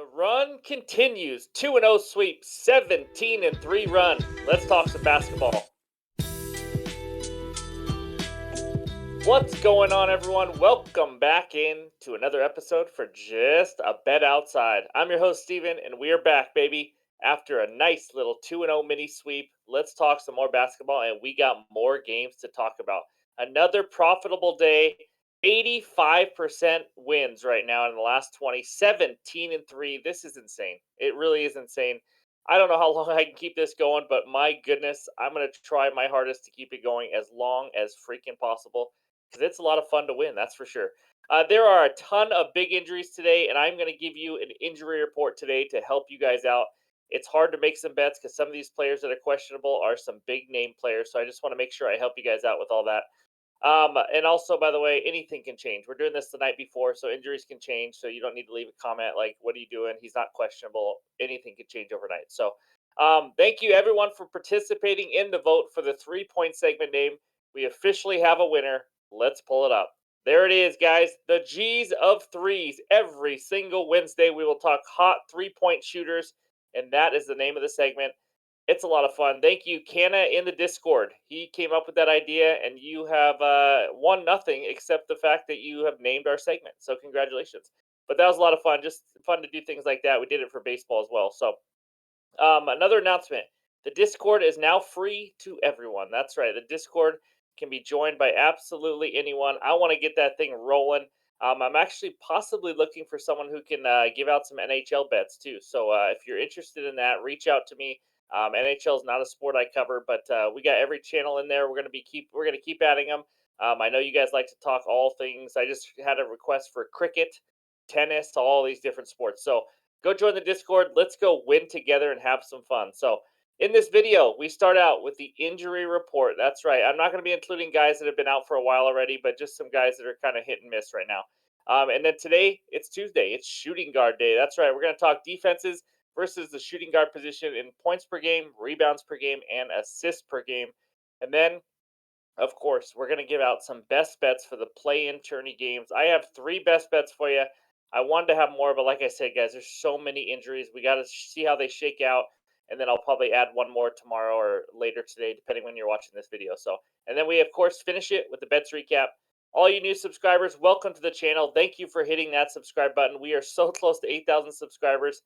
The run continues. 2-0 sweep, 17-3 run. Let's talk some basketball. What's going on, everyone? Welcome back in to another episode for Just a Bet Outside. I'm your host, Steven, and we are back, baby. After a nice little 2-0 mini sweep, let's talk some more basketball, and we got more games to talk about. Another profitable day. 85% wins right now in the last 20, 17-3. This is insane. It really is insane. I don't know how long I can keep this going, but my goodness, I'm going to try my hardest to keep it going as long as freaking possible because it's a lot of fun to win, that's for sure. There are a ton of big injuries today, and I'm going to give you an injury report today to help you guys out. It's hard to make some bets because some of these players that are questionable are some big name players, so I just want to make sure I help you guys out with all that. And also, by the way, anything can change. We're doing this the night before, so injuries can change. So you don't need to leave a comment like, "What are you doing?" He's not questionable. Anything can change overnight. So, thank you everyone for participating in the vote for the 3 point segment name. We officially have a winner. Let's pull it up. There it is, guys. The G's of threes. Every single Wednesday, we will talk hot 3 point shooters, and that is the name of the segment. It's a lot of fun. Thank you, Canna, in the Discord. He came up with that idea, and you have won nothing except the fact that you have named our segment. So congratulations. But that was a lot of fun. Just fun to do things like that. We did it for baseball as well. So another announcement: the Discord is now free to everyone. That's right. The Discord can be joined by absolutely anyone. I want to get that thing rolling. I'm actually possibly looking for someone who can give out some NHL bets too. So if you're interested in that, reach out to me. NHL is not a sport I cover, but we got every channel in there. We're gonna keep adding them. I know you guys like to talk all things. I just had a request for cricket, tennis, all these different sports. So go join the Discord. Let's go win together and have some fun. So in this video, we start out with the injury report. That's right. I'm not going to be including guys that have been out for a while already, but just some guys that are kind of hit and miss right now. And then today, it's Tuesday. It's shooting guard day. That's right. We're going to talk defenses versus the shooting guard position in points per game, rebounds per game, and assists per game. And then, of course, we're going to give out some best bets for the play-in tourney games. I have 3 best bets for you. I wanted to have more, but like I said, guys, there's so many injuries. We got to see how they shake out, and then I'll probably add one more tomorrow or later today, depending when you're watching this video. So, and then we, of course, finish it with the bets recap. All you new subscribers, welcome to the channel. Thank you for hitting that subscribe button. We are so close to 8,000 subscribers.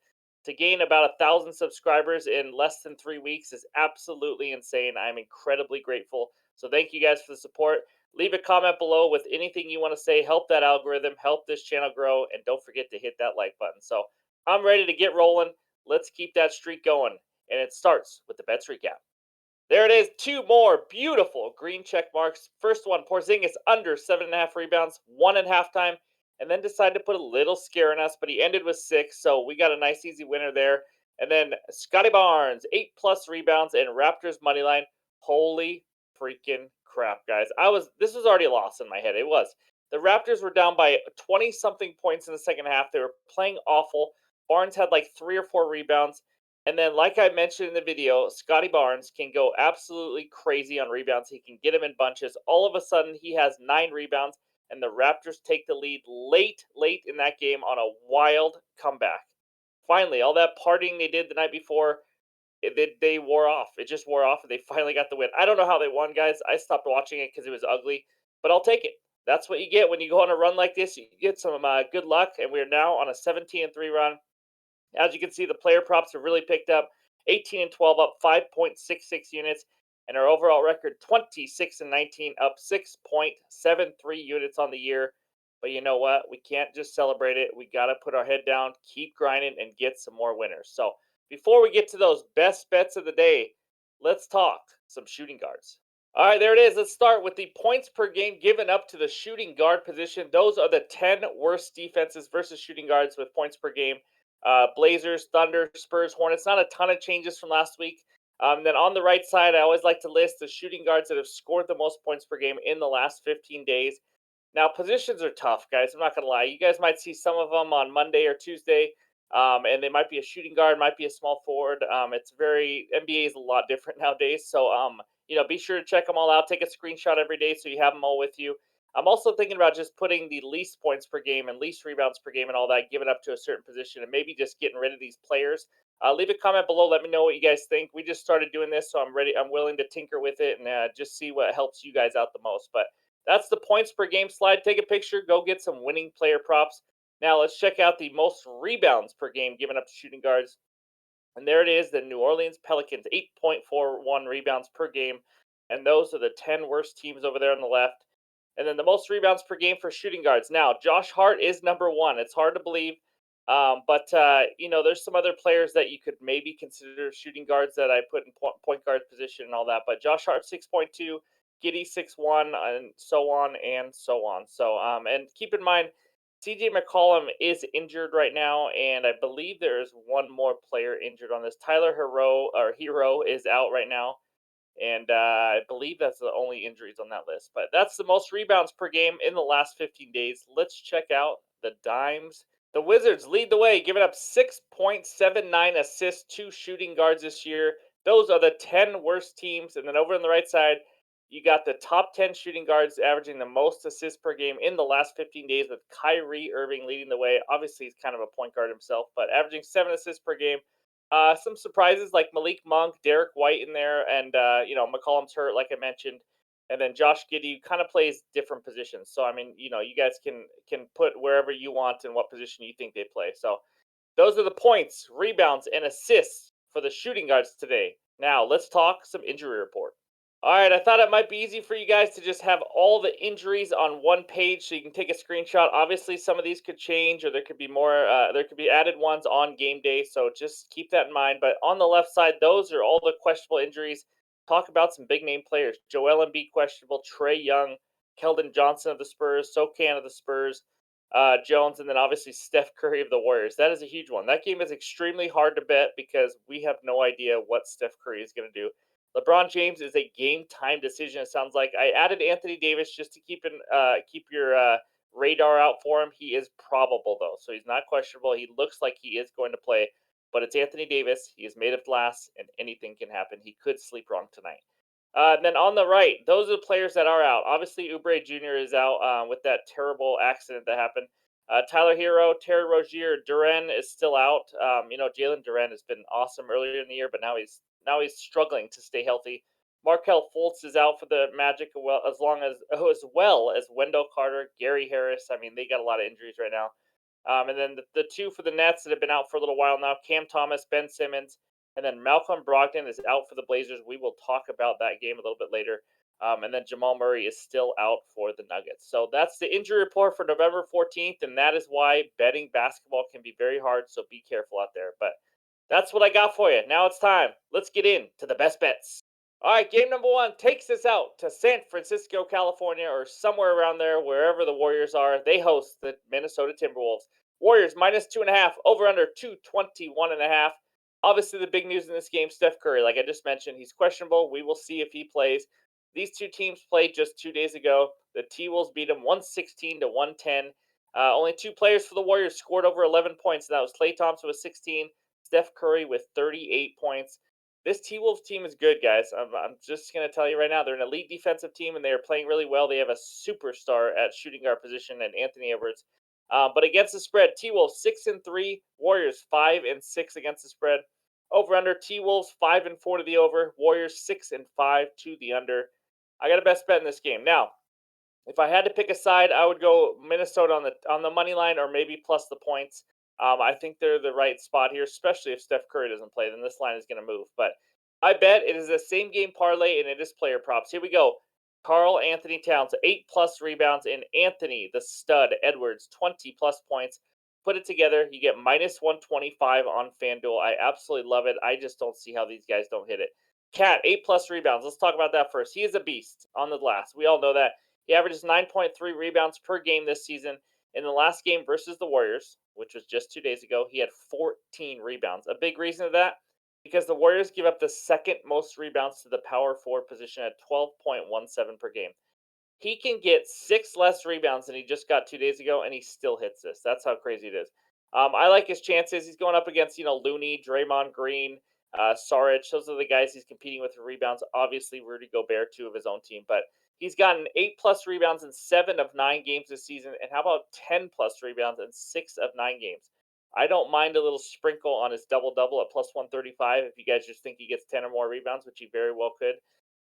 To gain about 1,000 subscribers in less than 3 weeks is absolutely insane. I'm incredibly grateful. So thank you guys for the support. Leave a comment below with anything you want to say. Help that algorithm, help this channel grow, and don't forget to hit that like button. So I'm ready to get rolling. Let's keep that streak going. And it starts with the bets recap. There it is. 2 more beautiful green check marks. First one, Porzingis under 7.5 rebounds, 1 at halftime, and then decided to put a little scare in us, but he ended with 6, so we got a nice easy winner there. And then Scotty Barnes, 8+ rebounds, and Raptors money line. Holy freaking crap, guys. This was already a loss in my head. It was. The Raptors were down by 20 something points in the second half. They were playing awful. Barnes had like 3 or 4 rebounds. And then, like I mentioned in the video, Scotty Barnes can go absolutely crazy on rebounds. He can get him in bunches. All of a sudden, he has 9 rebounds, and the Raptors take the lead late in that game on a wild comeback. Finally, all that partying they did the night before, they wore off. It just wore off, and they finally got the win. I don't know how they won, guys. I stopped watching it because it was ugly, but I'll take it. That's what you get when you go on a run like this. You get some good luck, and we're now on a 17-3 run. As you can see, the player props have really picked up. 18 and 12 up 5.66 units, and our overall record 26 and 19 up 6.73 units on the year. But you know what? We can't just celebrate it. We got to put our head down, keep grinding, and get some more winners. So before we get to those best bets of the day, let's talk some shooting guards. All right, there it is. Let's start with the points per game given up to the shooting guard position. Those are the 10 worst defenses versus shooting guards with points per game. Blazers, Thunder, Spurs, Hornets. Not a ton of changes from last week. Then on the right side, I always like to list the shooting guards that have scored the most points per game in the last 15 days. Now, positions are tough, guys. I'm not going to lie. You guys might see some of them on Monday or Tuesday, and they might be a shooting guard, might be a small forward. NBA is a lot different nowadays. So, be sure to check them all out. Take a screenshot every day so you have them all with you. I'm also thinking about just putting the least points per game and least rebounds per game and all that, given up to a certain position, and maybe just getting rid of these players. Leave a comment below. Let me know what you guys think. We just started doing this, so I'm ready. I'm willing to tinker with it and just see what helps you guys out the most. But that's the points per game slide. Take a picture. Go get some winning player props. Now let's check out the most rebounds per game given up to shooting guards. And there it is, the New Orleans Pelicans, 8.41 rebounds per game. And those are the 10 worst teams over there on the left. And then the most rebounds per game for shooting guards. Now, Josh Hart is number one. It's hard to believe. But there's some other players that you could maybe consider shooting guards that I put in point guard position and all that. But Josh Hart, 6.2, Giddy, 6.1, and so on and so on. And keep in mind, CJ McCollum is injured right now, and I believe there is one more player injured on this. Tyler Hero is out right now, and I believe that's the only injuries on that list. But that's the most rebounds per game in the last 15 days. Let's check out the dimes. The Wizards lead the way, giving up 6.79 assists to shooting guards this year. Those are the 10 worst teams. And then over on the right side, you got the top 10 shooting guards averaging the most assists per game in the last 15 days, with Kyrie Irving leading the way. Obviously, he's kind of a point guard himself, but averaging 7 assists per game. Some surprises like Malik Monk, Derek White in there, and McCollum's hurt, like I mentioned, and then Josh Giddey kind of plays different positions. So I mean, you guys can put wherever you want and what position you think they play. So those are the points, rebounds, and assists for the shooting guards today. Now let's talk some injury report. All right, I thought it might be easy for you guys to just have all the injuries on one page so you can take a screenshot. Obviously, some of these could change or there could be more, there could be added ones on game day. So just keep that in mind. But on the left side, those are all the questionable injuries. Talk about some big name players: Joel Embiid questionable, Trey Young, Keldon Johnson of the Spurs, Sokan of the Spurs, Jones, and then obviously Steph Curry of the Warriors. That is a huge one. That game is extremely hard to bet because we have no idea what Steph Curry is going to do. LeBron James is a game time decision. It sounds like I added Anthony Davis just to keep your radar out for him. He is probable though, so he's not questionable. He looks like he is going to play, but it's Anthony Davis. He is made of glass, and anything can happen. He could sleep wrong tonight. And then on the right, those are the players that are out. Obviously, Oubre Jr. is out with that terrible accident that happened. Tyler Hero, Terry Rozier, Duren is still out. Jalen Duren has been awesome earlier in the year, but now he's struggling to stay healthy. Markel Fultz is out for the Magic, as well as Wendell Carter, Gary Harris. I mean, they got a lot of injuries right now. And then the two for the Nets that have been out for a little while now: Cam Thomas, Ben Simmons, and then Malcolm Brogdon is out for the Blazers. We will talk about that game a little bit later. And then Jamal Murray is still out for the Nuggets. So that's the injury report for November 14th, and that is why betting basketball can be very hard. So be careful out there. But that's what I got for you. Now it's time. Let's get into the best bets. All right, game number one takes us out to San Francisco, California, or somewhere around there, wherever the Warriors are. They host the Minnesota Timberwolves. Warriors minus 2.5, over under 221.5. Obviously, the big news in this game: Steph Curry. Like I just mentioned, he's questionable. We will see if he plays. These two teams played just 2 days ago. The T Wolves beat them 116 to 110. Only two players for the Warriors scored over 11 points, and that was Klay Thompson with 16, Steph Curry with 38 points. This T Wolves team is good, guys. I'm just going to tell you right now, they're an elite defensive team, and they are playing really well. They have a superstar at shooting guard position and Anthony Edwards. But against the spread, T Wolves 6-3, Warriors 5-6 against the spread. Over under, T Wolves 5-4 to the over, Warriors 6-5 to the under. I got a best bet in this game. Now, if I had to pick a side, I would go Minnesota on the money line, or maybe plus the points. I think they're the right spot here, especially if Steph Curry doesn't play. Then this line is going to move. But I bet it is a same game parlay, and it is player props. Here we go. Carl Anthony Towns, 8+ rebounds, and Anthony the stud Edwards, 20+ points. Put it together, you get minus 125 on FanDuel. I absolutely love it. I just don't see how these guys don't hit it. Cat, 8+ rebounds. Let's talk about that first. He is a beast on the glass. We all know that. He averages 9.3 rebounds per game this season. In the last game versus the Warriors, which was just 2 days ago, he had 14 rebounds. A big reason of that, because the Warriors give up the second most rebounds to the power forward position at 12.17 per game. He can get 6 less rebounds than he just got 2 days ago, and he still hits this. That's how crazy it is. I like his chances. He's going up against Looney, Draymond Green, Saric. Those are the guys he's competing with for rebounds. Obviously, Rudy Gobert, two of his own team, but He's gotten 8+ rebounds in 7 of 9 games this season. And how about 10+ rebounds in 6 of 9 games? I don't mind a little sprinkle on his double double at plus 135 if you guys just think he gets 10 or more rebounds, which he very well could.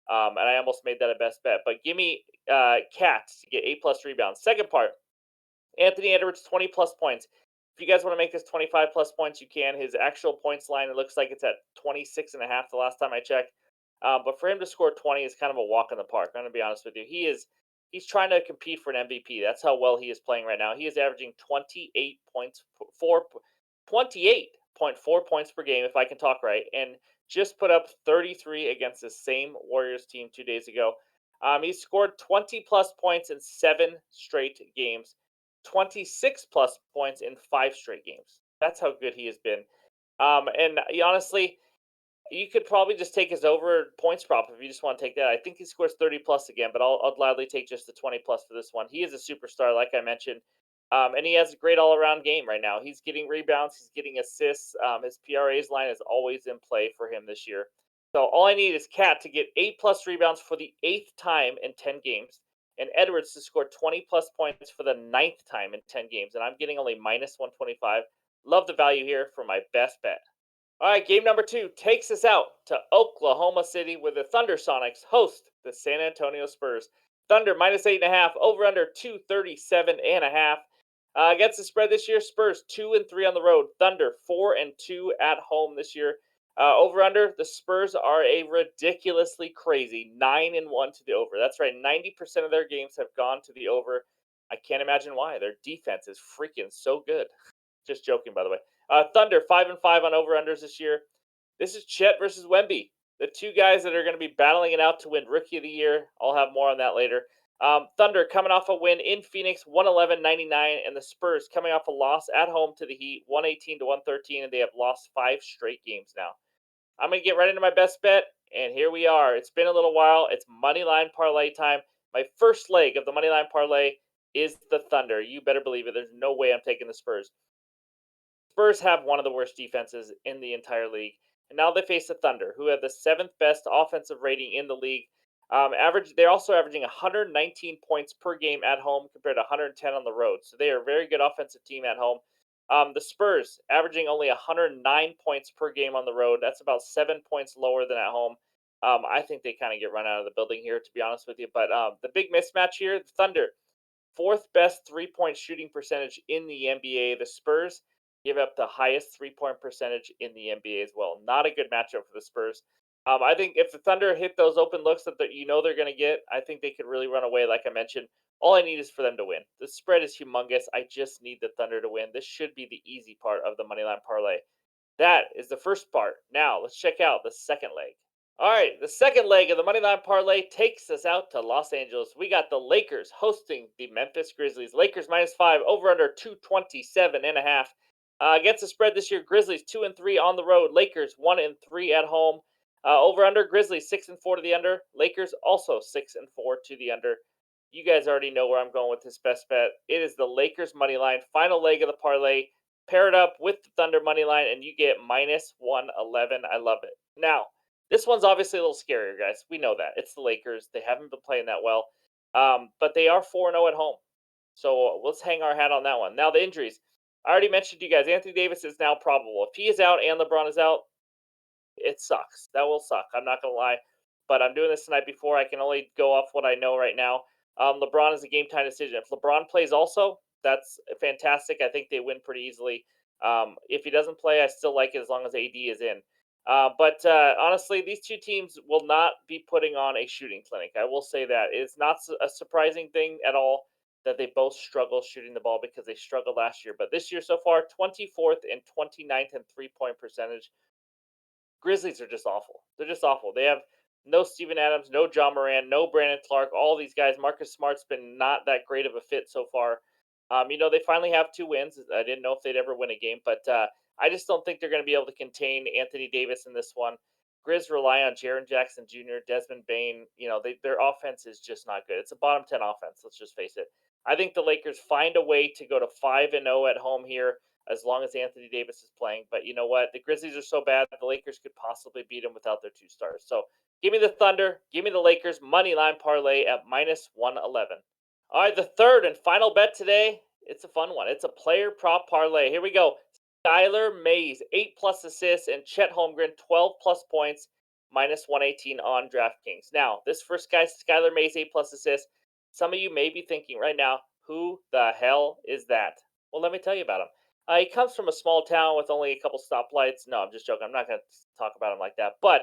And I almost made that a best bet. But give me Cat to get 8+ rebounds. Second part, Anthony Edwards, 20+ points. If you guys want to make this 25+ points, you can. His actual points line, it looks like it's at 26.5 the last time I checked. But for him to score 20 is kind of a walk in the park. I'm going to be honest with you. He's trying to compete for an MVP. That's how well he is playing right now. He is averaging 28.4 points per game, if I can talk right, and just put up 33 against the same Warriors team 2 days ago. He's scored 20+ points in 7 straight games, 26+ points in 5 straight games. That's how good he has been. And honestly, you could probably just take his over points prop if you just want to take that. I think he scores 30+ again, but I'll gladly take just the 20+ for this one. He is a superstar, like I mentioned. And he has a great all around game right now. He's getting rebounds, he's getting assists. His PRA's line is always in play for him this year. So all I need is Cat to get 8+ rebounds for the 8th time in 10 games, and Edwards to score 20+ points for the 9th time in 10 games. And I'm getting only minus 125. Love the value here for my best bet. All right, game number 2 takes us out to Oklahoma City, where the Thunder Sonics host the San Antonio Spurs. Thunder minus 8.5, over under 237.5. Against the spread this year, Spurs 2-3 on the road. Thunder 4-2 at home this year. Over under, the Spurs are a ridiculously crazy 9-1 to the over. That's right, 90% of their games have gone to the over. I can't imagine why. Their defense is freaking so good. Just joking, by the way. Thunder 5-5 on over unders this year. This is Chet versus Wemby, the two guys that are going to be battling it out to win Rookie of the Year. I'll have more on that later. Thunder coming off a win in Phoenix, 111-99, and the Spurs coming off a loss at home to the Heat, 118-113, and they have lost 5 straight games now. I'm going to get right into my best bet, and here we are. It's been a little while. It's Moneyline Parlay time. My first leg of the Moneyline Parlay is the Thunder. You better believe it. There's no way I'm taking the Spurs. Spurs have one of the worst defenses in the entire league. And now they face the Thunder, who have the 7th best offensive rating in the league. They're also averaging 119 points per game at home compared to 110 on the road. So they are a very good offensive team at home. The Spurs averaging only 109 points per game on the road. That's about 7 points lower than at home. I think they kind of get run out of the building here, to be honest with you. But the big mismatch here, the Thunder, 4th best 3-point shooting percentage in the NBA. The Spurs give up the highest 3-point percentage in the NBA as well. Not a good matchup for the Spurs. I think if the Thunder hit those open looks that they're going to get, I think they could really run away. Like I mentioned, all I need is for them to win. The spread is humongous. I just need the Thunder to win. This should be the easy part of the Moneyline Parlay. That is the first part. Now let's check out the second leg. All right, the second leg of the Moneyline Parlay takes us out to Los Angeles. We got the Lakers hosting the Memphis Grizzlies. Lakers -5, over under 227.5. Against the spread this year, Grizzlies 2-3 on the road. Lakers 1-3 at home. Over under, Grizzlies 6-4 to the under. Lakers also 6-4 to the under. You guys already know where I'm going with this best bet. It is the Lakers money line, final leg of the parlay. Pair it up with the Thunder money line, and you get -111. I love it. Now, this one's obviously a little scarier, guys. We know that. It's the Lakers. They haven't been playing that well, but they are 4-0 at home. So let's hang our hat on that one. Now, the injuries. I already mentioned to you guys, Anthony Davis is now probable. If he is out and LeBron is out, it sucks. That will suck. I'm not going to lie. But I'm doing this tonight before. I can only go off what I know right now. LeBron is a game time decision. If LeBron plays also, that's fantastic. I think they win pretty easily. If he doesn't play, I still like it as long as AD is in. But honestly, these two teams will not be putting on a shooting clinic. I will say that. It's not a surprising thing at all that they both struggle shooting the ball because they struggled last year. But this year so far, 24th and 29th in 3-point percentage. Grizzlies are just awful. They're just awful. They have no Steven Adams, no John Moran, no Brandon Clark. All these guys. Marcus Smart's been not that great of a fit so far. They finally have 2 wins. I didn't know if they'd ever win a game, but I just don't think they're going to be able to contain Anthony Davis in this one. Grizz rely on Jaren Jackson Jr., Desmond Bain. Their offense is just not good. It's a bottom 10 offense. Let's just face it. I think the Lakers find a way to go to 5-0 at home here as long as Anthony Davis is playing. But you know what? The Grizzlies are so bad, the Lakers could possibly beat them without their 2 stars. So Give me the Thunder. Give me the Lakers money line parlay at minus 111. All right, the third and final bet today. It's a fun one. It's a player prop parlay. Here we go. Skylar Mays, 8 plus assists, and Chet Holmgren, 12 plus points, minus 118 on DraftKings. Now, this first guy, Skylar Mays, 8 plus assists. Some of you may be thinking right now, who the hell is that? Well, let me tell you about him. He comes from a small town with only a couple stoplights. No, I'm just joking. I'm not going to talk about him like that. But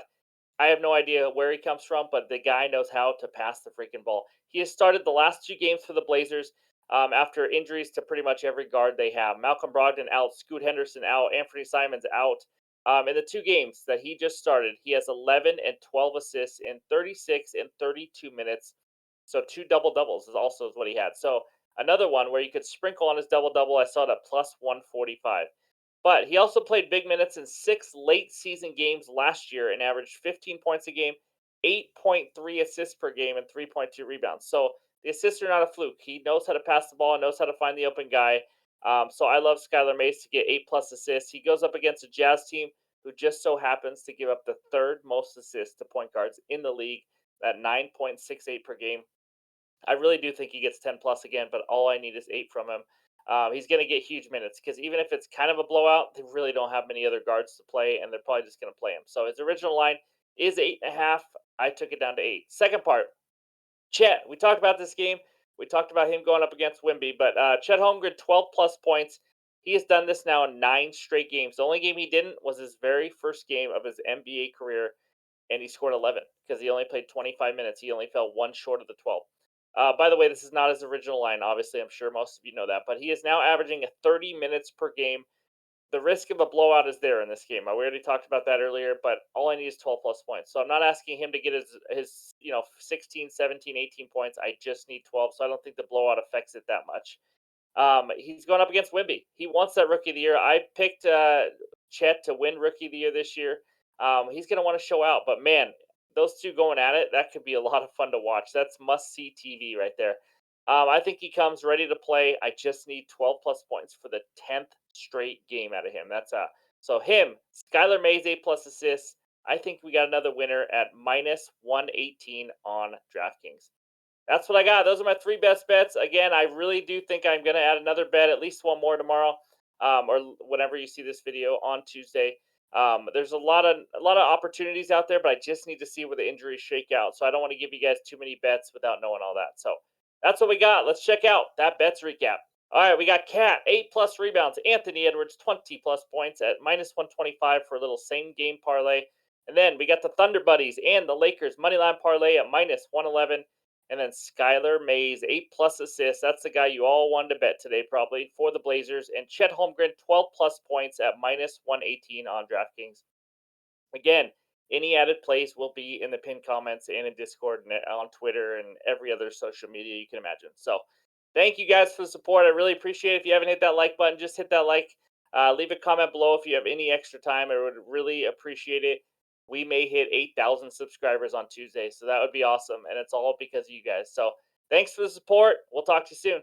I have no idea where he comes from, but the guy knows how to pass the freaking ball. He has started the last 2 games for the Blazers after injuries to pretty much every guard they have. Malcolm Brogdon out, Scoot Henderson out, Anthony Simons out. In the 2 games that he just started, he has 11 and 12 assists in 36 and 32 minutes. So 2 double doubles is also what he had. So another one where you could sprinkle on his double double. I saw it at plus 145. But he also played big minutes in 6 late season games last year and averaged 15 points a game, 8.3 assists per game, and 3.2 rebounds. So the assists are not a fluke. He knows how to pass the ball and knows how to find the open guy. So I love Skylar Mays to get 8 plus assists. He goes up against a Jazz team who just so happens to give up the third most assists to point guards in the league at 9.68 per game. I really do think he gets 10 plus again, but all I need is 8 from him. He's going to get huge minutes because even if it's kind of a blowout, they really don't have many other guards to play, and they're probably just going to play him. So his original line is 8.5. I took it down to 8. Second part, Chet. We talked about this game. We talked about him going up against Wimby, but Chet Holmgren, 12 plus points. He has done this now in 9 straight games. The only game he didn't was his very first game of his NBA career, and he scored 11 because he only played 25 minutes. He only fell one short of the 12. By the way, this is not his original line. Obviously, I'm sure most of you know that, but he is now averaging 30 minutes per game. The risk of a blowout is there in this game. We already talked about that earlier, but all I need is 12 plus points. So I'm not asking him to get his 16, 17, 18 points. I just need 12. So I don't think the blowout affects it that much. He's going up against Wimby. He wants that Rookie of the Year. I picked Chet to win Rookie of the Year this year. He's going to want to show out, but man, those two going at it, that could be a lot of fun to watch. That's must see TV right there. I think he comes ready to play. I just need 12 plus points for the 10th straight game out of him. That's so him, Skylar Mays, 8 plus assists. I think we got another winner at minus 118 on DraftKings. That's what I got. Those are my 3 best bets. Again, I really do think I'm going to add another bet, at least one more tomorrow, or whenever you see this video on Tuesday. There's a lot of opportunities out there, but I just need to see where the injuries shake out. So I don't want to give you guys too many bets without knowing all that. So that's what we got. Let's check out that bets recap. All right, we got Cat, 8 plus rebounds. Anthony Edwards, 20 plus points at minus 125 for a little same game parlay. And then we got the Thunder Buddies and the Lakers moneyline parlay at minus 111. And then Skylar Mays, 8 plus assists. That's the guy you all wanted to bet today, probably, for the Blazers. And Chet Holmgren, 12 plus points at minus 118 on DraftKings. Again, any added plays will be in the pinned comments and in Discord and on Twitter and every other social media you can imagine. So thank you guys for the support. I really appreciate it. If you haven't hit that like button, just hit that like. Leave a comment below if you have any extra time. I would really appreciate it. We may hit 8,000 subscribers on Tuesday, so that would be awesome. And it's all because of you guys. So thanks for the support. We'll talk to you soon.